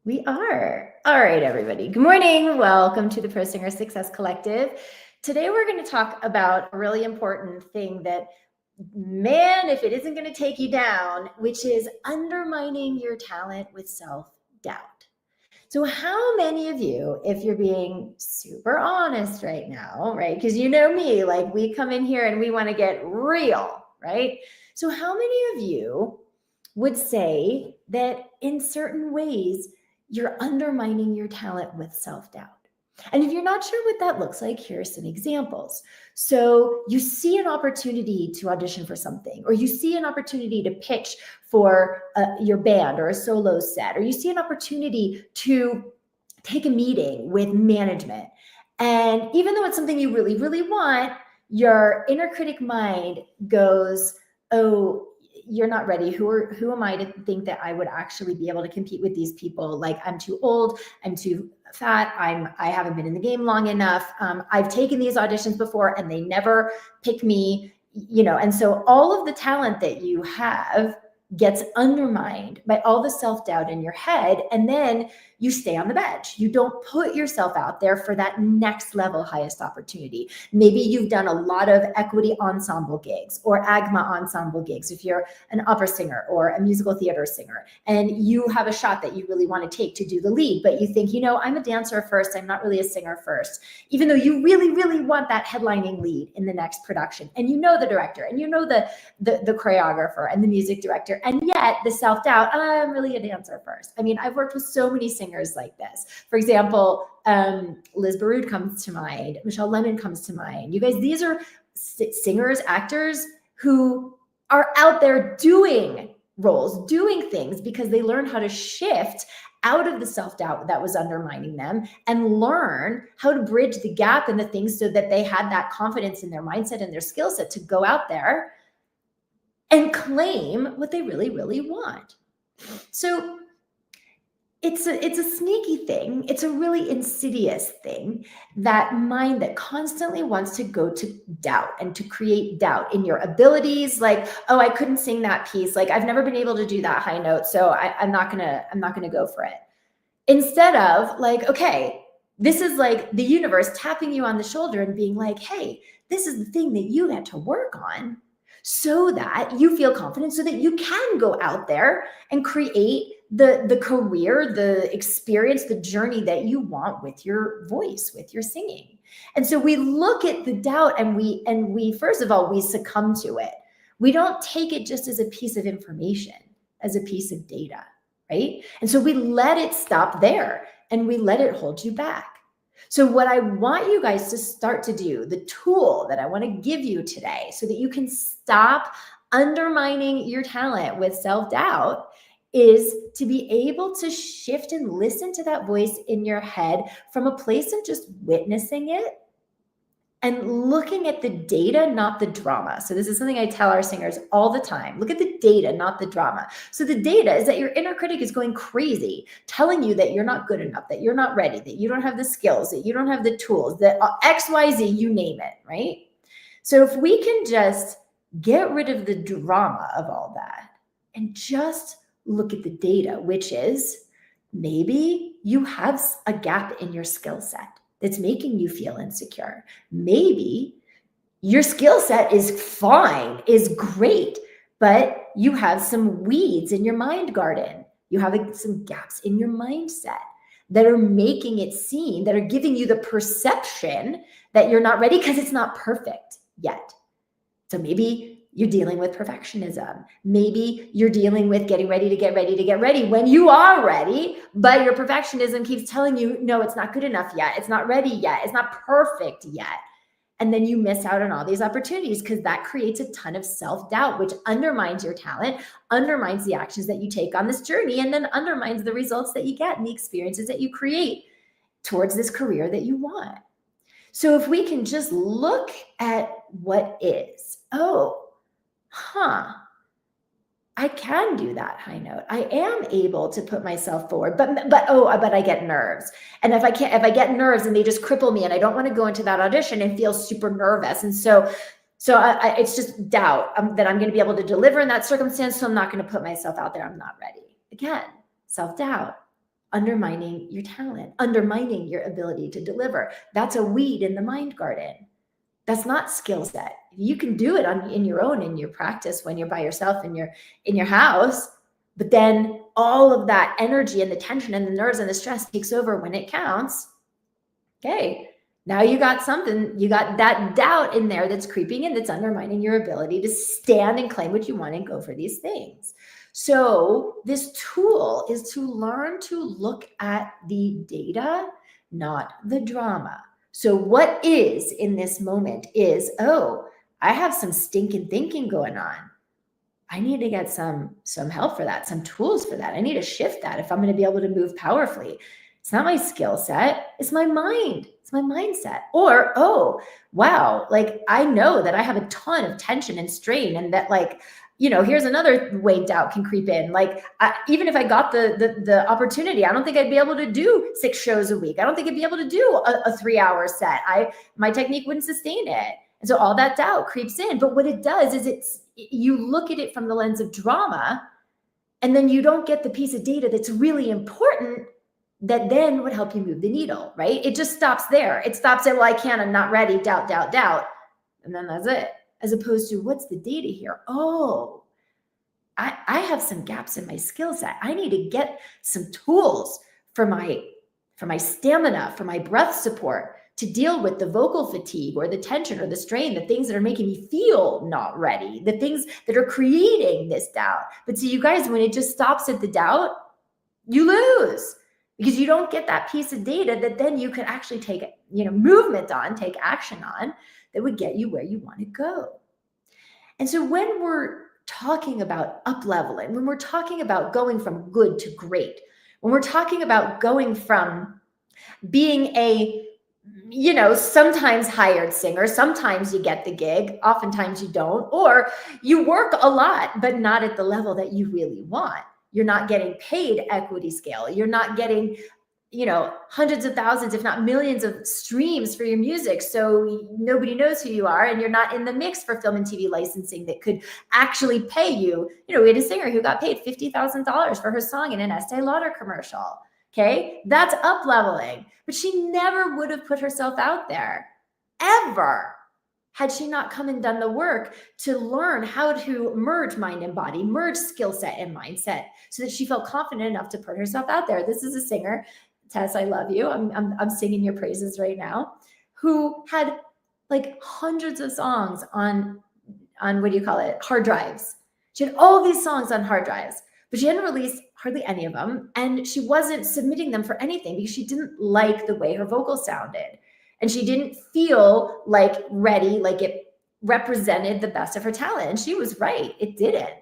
We are. All right, everybody. Good morning. Welcome to the Pro Singer Success Collective. Today, we're going to talk about a really important thing that, man, if it isn't going to take you down, which is undermining your talent with self-doubt. So how many of you, if you're being super honest right now, right? Because you know me, like we come in here and we want to get real, right? So how many of you would say that in certain ways, you're undermining your talent with self-doubt? And if you're not sure what that looks like, here's some examples. So you see an opportunity to audition for something, or you see an opportunity to pitch for your band or a solo set, or you see an opportunity to take a meeting with management. And even though it's something you really, really want, your inner critic mind goes, oh, you're not ready. Who am I to think that I would actually be able to compete with these people? Like, I'm too old, I'm too fat, I haven't been in the game long enough. I've taken these auditions before and they never pick me, and so all of the talent that you have gets undermined by all the self-doubt in your head, and then you stay on the bench. You don't put yourself out there for that next level highest opportunity. Maybe you've done a lot of equity ensemble gigs or AGMA ensemble gigs if you're an opera singer or a musical theater singer, and you have a shot that you really want to take to do the lead, but you think, I'm a dancer first, I'm not really a singer first, even though you really, really want that headlining lead in the next production, and the director, and the choreographer and the music director, and yet the self-doubt, I'm really a dancer first. I mean, I've worked with so many singers like this. For example, Liz Baroud comes to mind, Michelle Lemon comes to mind. You guys, these are singers, actors who are out there doing roles, doing things because they learned how to shift out of the self-doubt that was undermining them and learn how to bridge the gap in the things so that they had that confidence in their mindset and their skill set to go out there and claim what they really, really want. So it's a sneaky thing. It's a really insidious thing, that mind that constantly wants to go to doubt and to create doubt in your abilities. Like, oh, I couldn't sing that piece. Like, I've never been able to do that high note, so I'm not gonna go for it. Instead of like, okay, this is like the universe tapping you on the shoulder and being like, hey, this is the thing that you had to work on so that you feel confident, so that you can go out there and create the career, the experience, the journey that you want with your voice, with your singing. And so we look at the doubt and we first of all, we succumb to it. We don't take it just as a piece of information, as a piece of data, right? And so we let it stop there and we let it hold you back. So what I want you guys to start to do, the tool that I want to give you today so that you can stop undermining your talent with self-doubt, is to be able to shift and listen to that voice in your head from a place of just witnessing it and looking at the data, not the drama. So this is something I tell our singers all the time. Look at the data, not the drama. So the data is that your inner critic is going crazy, telling you that you're not good enough, that you're not ready, that you don't have the skills, that you don't have the tools, that XYZ, you name it, right? So if we can just get rid of the drama of all that and just look at the data, which is maybe you have a gap in your skill set that's making you feel insecure. Maybe your skill set is fine, is great, but you have some weeds in your mind garden. You have some gaps in your mindset that are making it seem, that are giving you the perception that you're not ready because it's not perfect yet. So maybe you're dealing with perfectionism. Maybe you're dealing with getting ready to get ready when you are ready, but your perfectionism keeps telling you, no, it's not good enough yet. It's not ready yet. It's not perfect yet. And then you miss out on all these opportunities because that creates a ton of self-doubt, which undermines your talent, undermines the actions that you take on this journey, and then undermines the results that you get and the experiences that you create towards this career that you want. So if we can just look at what is, I can do that high note. I am able to put myself forward, but I get nerves. And if I get nerves and they just cripple me and I don't want to go into that audition and feel super nervous. And so it's just doubt that I'm going to be able to deliver in that circumstance. So I'm not going to put myself out there. I'm not ready. Again, self-doubt. undermining your talent, undermining your ability to deliver. That's a weed in the mind garden. That's not skill set. You can do it in your own, in your practice, when you're by yourself in your house, but then all of that energy and the tension and the nerves and the stress takes over when it counts. Okay, now you got something, you got that doubt in there that's creeping in, that's undermining your ability to stand and claim what you want and go for these things. So this tool is to learn to look at the data, not the drama. So what is in this moment is, oh, I have some stinking thinking going on. I need to get some help for that, some tools for that. I need to shift that if I'm going to be able to move powerfully. It's not my skill set. It's my mind. It's my mindset. Or, oh, wow, like I know that I have a ton of tension and strain, and that, like, you know, here's another way doubt can creep in. Like, even if I got the opportunity, I don't think I'd be able to do 6 shows a week. I don't think I'd be able to do a 3-hour set. My technique wouldn't sustain it. And so all that doubt creeps in. But what it does is you look at it from the lens of drama, and then you don't get the piece of data that's really important that then would help you move the needle, right? It just stops there. It stops at, well, I can't, I'm not ready, doubt. And then that's it. As opposed to, what's the data here? Oh, I have some gaps in my skill set. I need to get some tools for my stamina, for my breath support, to deal with the vocal fatigue or the tension or the strain, the things that are making me feel not ready, the things that are creating this doubt. But see, you guys, when it just stops at the doubt, you lose, because you don't get that piece of data that then you can actually take, movement on, take action on, that would get you where you want to go. And so when we're talking about up-leveling, when we're talking about going from good to great, when we're talking about going from being a, sometimes hired singer, sometimes you get the gig, oftentimes you don't, or you work a lot, but not at the level that you really want. You're not getting paid equity scale. You're not getting, hundreds of thousands, if not millions of streams for your music. So nobody knows who you are, and you're not in the mix for film and TV licensing that could actually pay you. We had a singer who got paid $50,000 for her song in an Estee Lauder commercial. Okay, that's up leveling, but she never would have put herself out there ever had she not come and done the work to learn how to merge mind and body, merge skill set and mindset, so that she felt confident enough to put herself out there. This is a singer, Tess, I love you. I'm singing your praises right now, who had like hundreds of songs on hard drives. She had all these songs on hard drives, but she hadn't released hardly any of them. And she wasn't submitting them for anything because she didn't like the way her vocals sounded. And she didn't feel like ready, like it represented the best of her talent. And she was right, it didn't.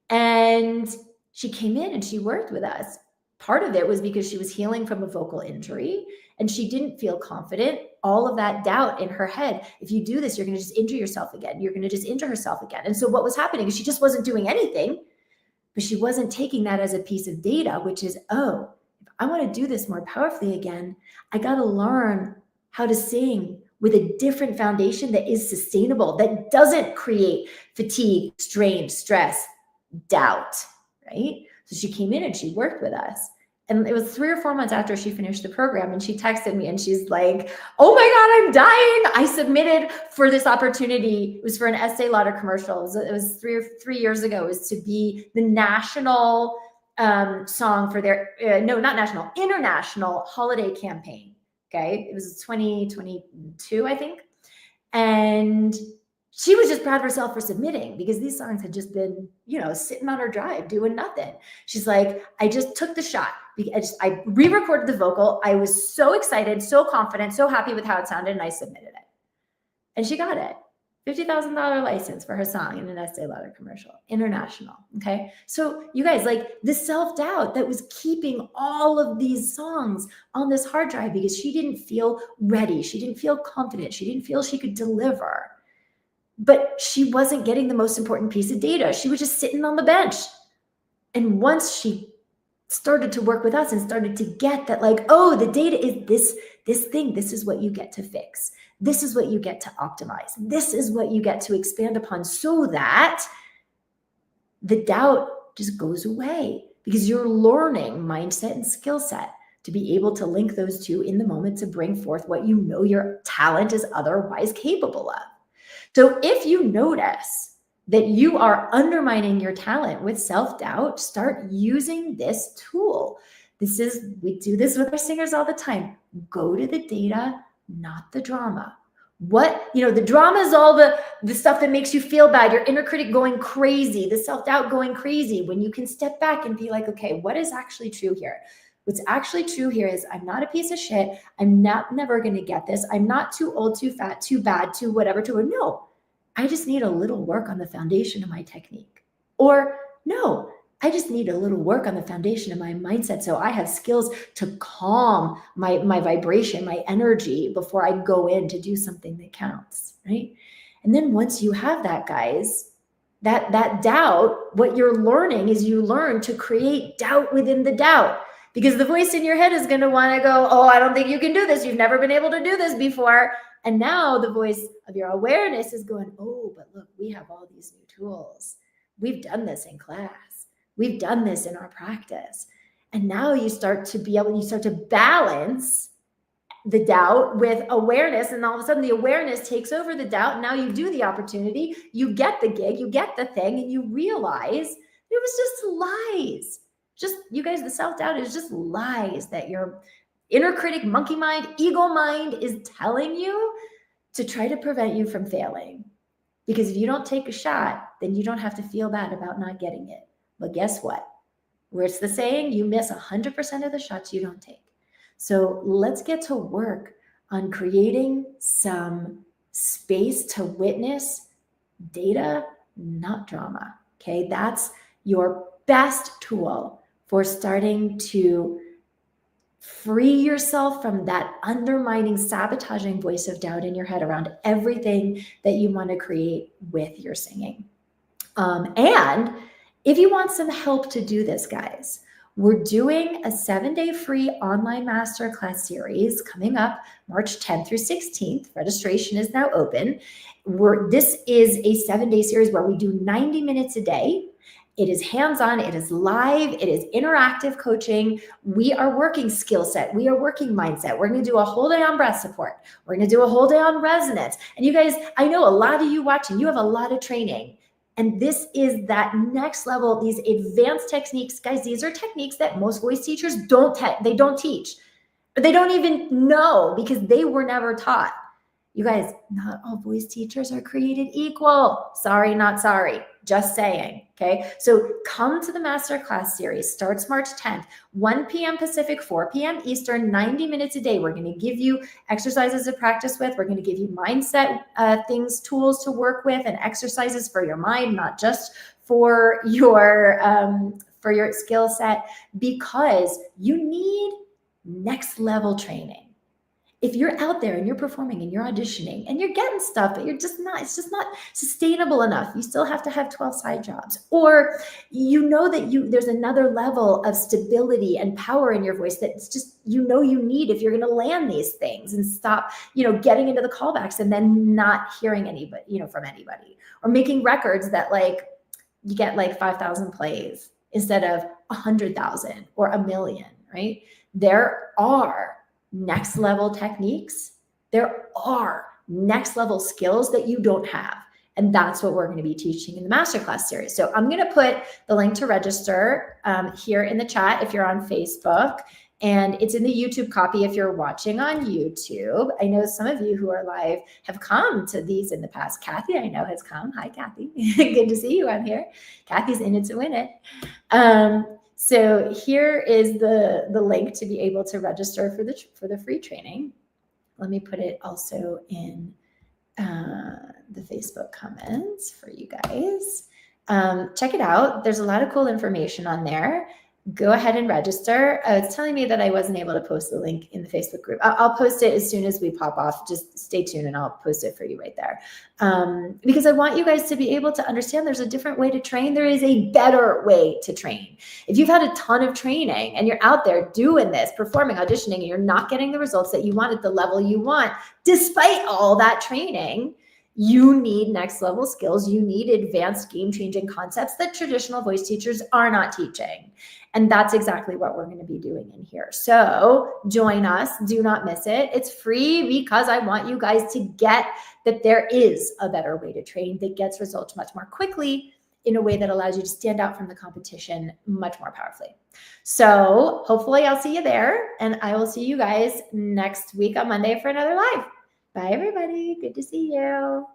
And she came in and she worked with us. Part of it was because she was healing from a vocal injury and she didn't feel confident. All of that doubt in her head, if you do this, you're going to just injure yourself again. You're going to just injure herself again. And so what was happening is she just wasn't doing anything, but she wasn't taking that as a piece of data, which is, oh, if I want to do this more powerfully again, I got to learn how to sing with a different foundation that is sustainable, that doesn't create fatigue, strain, stress, doubt, right? So she came in and she worked with us. And it was 3 or 4 months after she finished the program, and she texted me and she's like, oh my God, I'm dying. I submitted for this opportunity. It was for an Estee Lauder commercial. It was 3 years ago. It was to be the national song for their, international holiday campaign. Okay. It was 2022, I think. And she was just proud of herself for submitting, because these songs had just been, sitting on her drive doing nothing. She's like, I just took the shot. I re-recorded the vocal. I was so excited, so confident, so happy with how it sounded, and I submitted it. And she got it. $50,000 license for her song in an Estee Lauder commercial, international. Okay. So you guys, like, the self-doubt that was keeping all of these songs on this hard drive because she didn't feel ready. She didn't feel confident. She didn't feel she could deliver. But she wasn't getting the most important piece of data. She was just sitting on the bench. And once she started to work with us and started to get that, like, oh, the data is this thing. This is what you get to fix. This is what you get to optimize. This is what you get to expand upon, so that the doubt just goes away. because you're learning mindset and skill set to be able to link those two in the moment to bring forth what you know your talent is otherwise capable of. So if you notice that you are undermining your talent with self-doubt, start using this tool. We do this with our singers all the time. Go to the data, not the drama. The drama is all the stuff that makes you feel bad, your inner critic going crazy, the self-doubt going crazy, when you can step back and be like, okay, what is actually true here? What's actually true here is I'm not a piece of shit. I'm never going to get this. I'm not too old, too fat, too bad, too whatever, no. I just need a little work on the foundation of my technique. Or no, I just need a little work on the foundation of my mindset so I have skills to calm my vibration, my energy before I go in to do something that counts, right? And then once you have that, guys, that doubt, what you're learning is you learn to create doubt within the doubt. Because the voice in your head is going to want to go, oh, I don't think you can do this. You've never been able to do this before. And now the voice of your awareness is going, oh, but look, we have all these new tools. We've done this in class. We've done this in our practice. And now you start to balance the doubt with awareness. And all of a sudden the awareness takes over the doubt. Now you do the opportunity, you get the gig, you get the thing, and you realize it was just lies. You guys, the self-doubt is just lies that your inner critic, monkey mind, ego mind is telling you to try to prevent you from failing. Because if you don't take a shot, then you don't have to feel bad about not getting it. But guess what? Where's the saying? You miss 100% of the shots you don't take. So let's get to work on creating some space to witness data, not drama. Okay, that's your best tool for starting to free yourself from that undermining, sabotaging voice of doubt in your head around everything that you want to create with your singing. And if you want some help to do this, guys, we're doing a 7-day free online masterclass series coming up March 10th through 16th. Registration is now open. This is a 7-day series where we do 90 minutes a day. It is hands-on, it is live, it is interactive coaching. We are working skill set, we are working mindset. We're gonna do a whole day on breath support. We're gonna do a whole day on resonance. And you guys, I know a lot of you watching, you have a lot of training. And this is that next level, these advanced techniques. Guys, these are techniques that most voice teachers don't teach. Or they don't even know because they were never taught. You guys, not all voice teachers are created equal. Sorry, not sorry. Just saying, okay? So come to the Masterclass series. Starts March 10th, 1 p.m. Pacific, 4 p.m. Eastern, 90 minutes a day. We're going to give you exercises to practice with. We're going to give you mindset tools to work with, and exercises for your mind, not just for your skill set, because you need next level training. If you're out there and you're performing and you're auditioning and you're getting stuff, but it's just not sustainable enough. You still have to have 12 side jobs, or you know that there's another level of stability and power in your voice that it's just, you need if you're going to land these things and stop, getting into the callbacks and then not hearing anybody, from anybody, or making records that you get 5,000 plays instead of 100,000 or 1 million, right? There are next level techniques. There are next level skills that you don't have. And that's what we're going to be teaching in the Masterclass series. So I'm going to put the link to register here in the chat if you're on Facebook, and it's in the YouTube copy if you're watching on YouTube. I know some of you who are live have come to these in the past. Kathy, I know, has come. Hi, Kathy. Good to see you on here. Kathy's in it to win it. So here is the link to be able to register for the free training. Let me put it also in the Facebook comments for you guys. Check it out. There's a lot of cool information on there. Go ahead and register. It's telling me that I wasn't able to post the link in the Facebook group. I'll post it as soon as we pop off. Just stay tuned and I'll post it for you right there. Because I want you guys to be able to understand there's a different way to train. There is a better way to train. If you've had a ton of training and you're out there doing this, performing, auditioning, and you're not getting the results that you want at the level you want, despite all that training, you need next level skills. You need advanced game-changing concepts that traditional voice teachers are not teaching. And that's exactly what we're going to be doing in here. So join us. Do not miss it. It's free because I want you guys to get that there is a better way to train that gets results much more quickly in a way that allows you to stand out from the competition much more powerfully. So hopefully I'll see you there, and I will see you guys next week on Monday for another live. Bye, everybody. Good to see you.